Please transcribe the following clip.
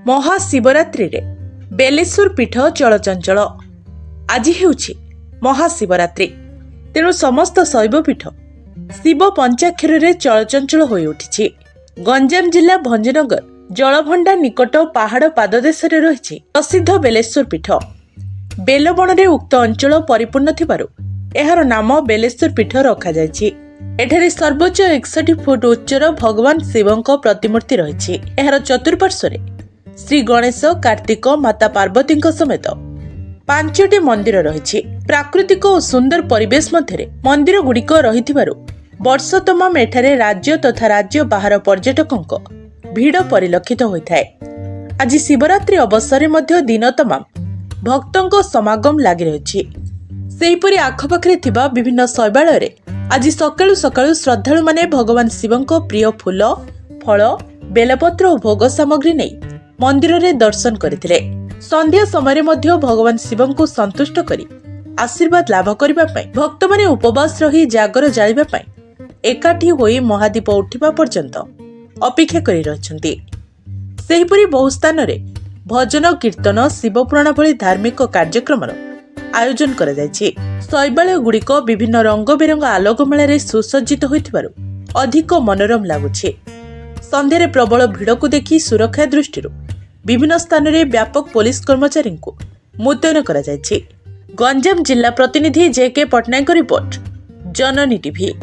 महाशिवरात्रि रे बेलेश्वर पीठ चलचंचल। आज हेउछि महाशिवरात्रि, तेणु समस्त शैवपीठ शिव पंचाक्षर रे चलचंचल होई उठिछि। गंजाम जिला भंजनगर जलभंडा निकट पहाड़ पाददेश रही प्रसिद्ध बेलेश्वर पीठ। बेलबण रे उक्त अंचल परिपूर्ण थिबारु एहार नाम बेलेश्वर पीठ रखा जायछि। एठारे सर्वोच्च 61 फुट उच्चर भगवान शिवଙ୍କ प्रतिमूर्ति रही। एहार चतुर्पार्श्वरे श्री गणेश, कार्तिक, माता पार्वती समेत 5टी मंदिर रही। प्राकृतिक और सुंदर परिवेश मध्य मंदिर गुड़िक रही वर्ष तमाम एठारे राज्य तथा राज्य बाहर पर्यटकों भिड़ परिलक्षित होता है। आज शिवरात्रि अवसर में दिन तमाम भक्तों समागम लगी रही। सेहीपरि आखपाखे थिबा विभिन्न शैवालय आज सकाळु सकाळु श्रद्धालु माने भगवान शिवଙ୍କ प्रिय फूल, फल, बेलपत्र और भोग सामग्री नहीं मंदिर रे दर्शन करथिले। संध्या समय मध्य भगवान शिवଙ୍କୁ संतुष्ट करी आशीर्वाद लाभ करबा पई भक्त माने उपवास रही जागर जालिबा पई एकाठी होई महादीप उठिबा पर्यंत अपेक्षा करी रहछन्ती। सेहीपरि बहु स्थान रे भजन, कीर्तन, शिवपुराण भली धार्मिक कार्यक्रम आयोजन करा जायछि। शैवालय गुड़िक विभिन्न रंग बेरंग आलोकमेल सुसज्जित होइथिबारु अधिक मनोरम लागुछि। संध्यारे प्रबल भिड़ को देखि सुरक्षा दृष्टि विभिन्न स्थान में व्यापक पुलिस कर्मचारी को मुतयन करा जायछि। गंजाम जिला प्रतिनिधि जेके पटनायक रिपोर्ट, जननी टीवी।